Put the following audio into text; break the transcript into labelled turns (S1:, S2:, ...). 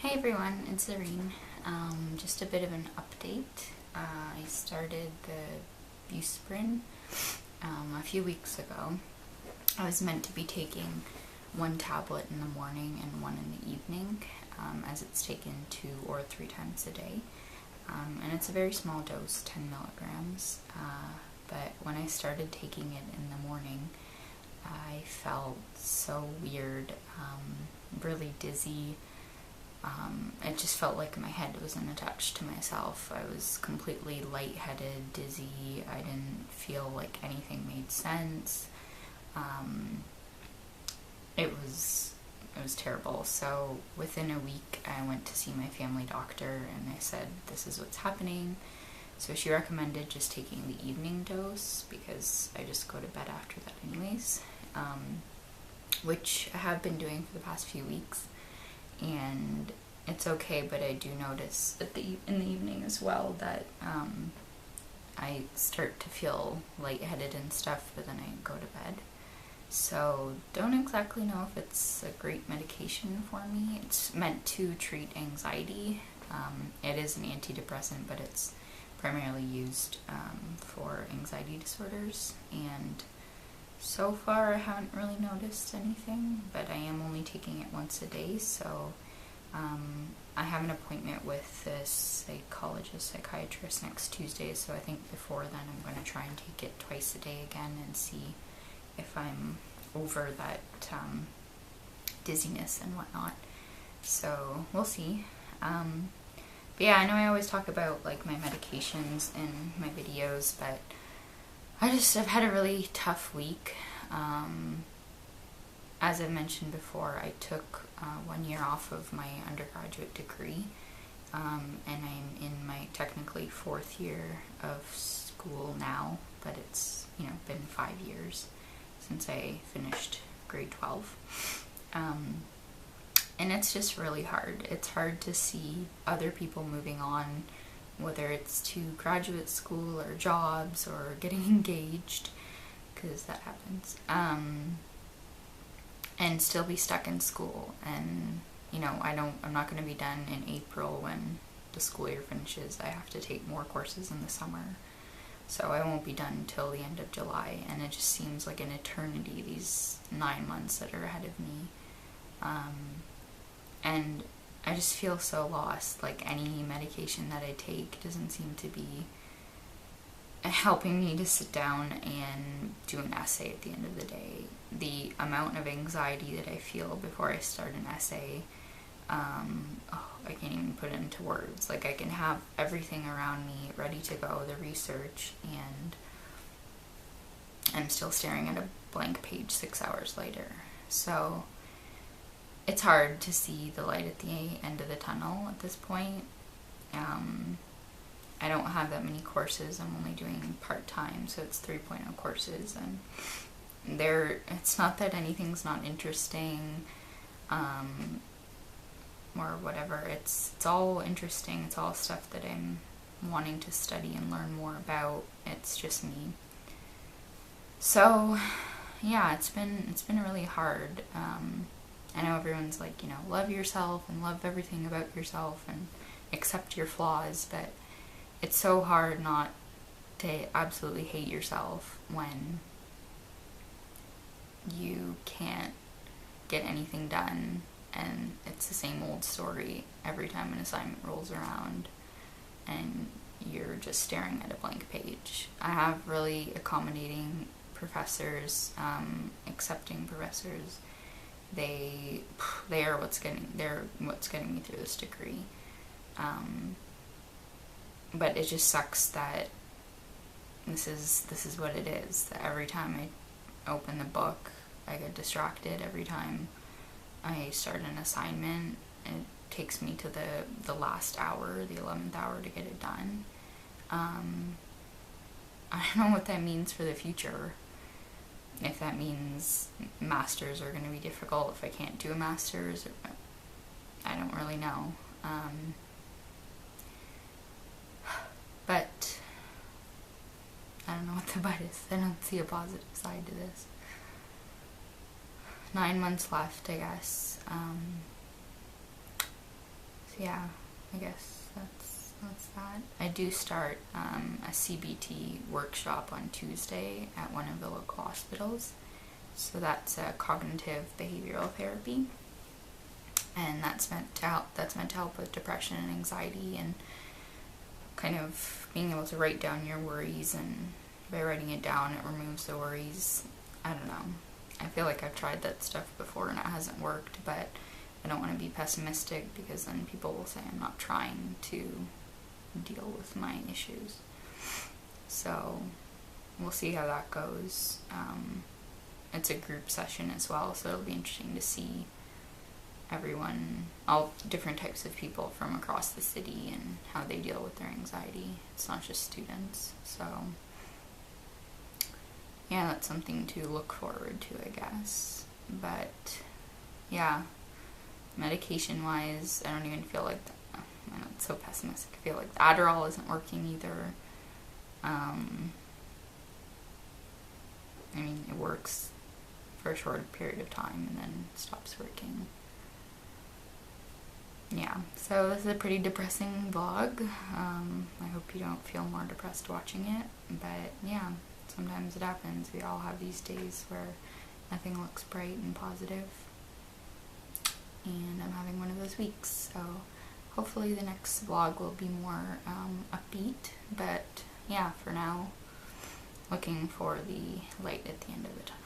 S1: Hey everyone, it's Irene. Just a bit of an update. I started the Busprin a few weeks ago. I was meant to be taking one tablet in the morning and one in the evening, as it's taken 2 or 3 times a day. And it's a very small dose, 10 milligrams. But when I started taking it in the morning, I felt so weird, really dizzy. It just felt like my head wasn't attached to myself. I was completely lightheaded, dizzy. I didn't feel like anything made sense. It was terrible. So within a week, I went to see my family doctor, and I said, "This is what's happening." So she recommended just taking the evening dose because I just go to bed after that anyways, which I have been doing for the past few weeks. And it's okay, but I do notice in the evening as well that I start to feel lightheaded and stuff, but then I go to bed. So don't exactly know if it's a great medication for me. It's meant to treat anxiety. It is an antidepressant, but it's primarily used for anxiety disorders, and so far I haven't really noticed anything, but I am only taking it once a day, so I have an appointment with this psychiatrist next Tuesday, so I think before then I'm going to try and take it twice a day again and see if I'm over that dizziness and whatnot. So we'll see. But yeah, I know I always talk about like my medications in my videos, but I've had a really tough week. As I mentioned before, I took 1 year off of my undergraduate degree, and I'm in my technically 4th year of school now, but it's, been 5 years since I finished grade 12. And it's just really hard. It's hard to see other people moving on, whether it's to graduate school or jobs or getting engaged, because that happens, and still be stuck in school. And I'm not going to be done in April when the school year finishes. I have to take more courses in the summer, so I won't be done until the end of July, and it just seems like an eternity, these 9 months that are ahead of me. And I just feel so lost. Like, any medication that I take doesn't seem to be helping me to sit down and do an essay at the end of the day. The amount of anxiety that I feel before I start an essay, I can't even put it into words. Like, I can have everything around me ready to go, the research, and I'm still staring at a blank page 6 hours later. So it's hard to see the light at the end of the tunnel at this point. I don't have that many courses. I'm only doing part-time, so it's 3.0 courses, and it's not that anything's not interesting, or whatever. It's all interesting. It's all stuff that I'm wanting to study and learn more about. It's just me. So yeah, it's been really hard. I know everyone's like, love yourself and love everything about yourself and accept your flaws, but it's so hard not to absolutely hate yourself when you can't get anything done, and it's the same old story every time an assignment rolls around and you're just staring at a blank page. I have really accommodating professors, accepting professors. They're what's getting me through this degree. But it just sucks that this is what it is. That every time I open the book, I get distracted. Every time I start an assignment, it takes me to the last hour, the 11th hour, to get it done. I don't know what that means for the future. If that means masters are going to be difficult, if I can't do a master's, I don't really know. But I don't know what the but is. I don't see a positive side to this. 9 months left, I guess. yeah, I guess that's that. I do start a CBT workshop on Tuesday at one of the local hospitals. So that's a cognitive behavioral therapy, and that's meant to help with depression and anxiety, and kind of being able to write down your worries, and by writing it down it removes the worries. I don't know. I feel like I've tried that stuff before and it hasn't worked, but I don't want to be pessimistic because then people will say I'm not trying to deal with my issues. So we'll see how that goes. It's a group session as well, so it'll be interesting to see everyone, all different types of people from across the city and how they deal with their anxiety. It's not just students. So yeah, that's something to look forward to, I guess. But yeah, medication wise, I don't even feel like I know it's so pessimistic. I feel like the Adderall isn't working either. I mean, it works for a short period of time and then stops working. Yeah, so this is a pretty depressing vlog. I hope you don't feel more depressed watching it, but yeah, sometimes it happens. We all have these days where nothing looks bright and positive, and I'm having one of those weeks, so hopefully the next vlog will be more upbeat, but yeah, for now, looking for the light at the end of the tunnel.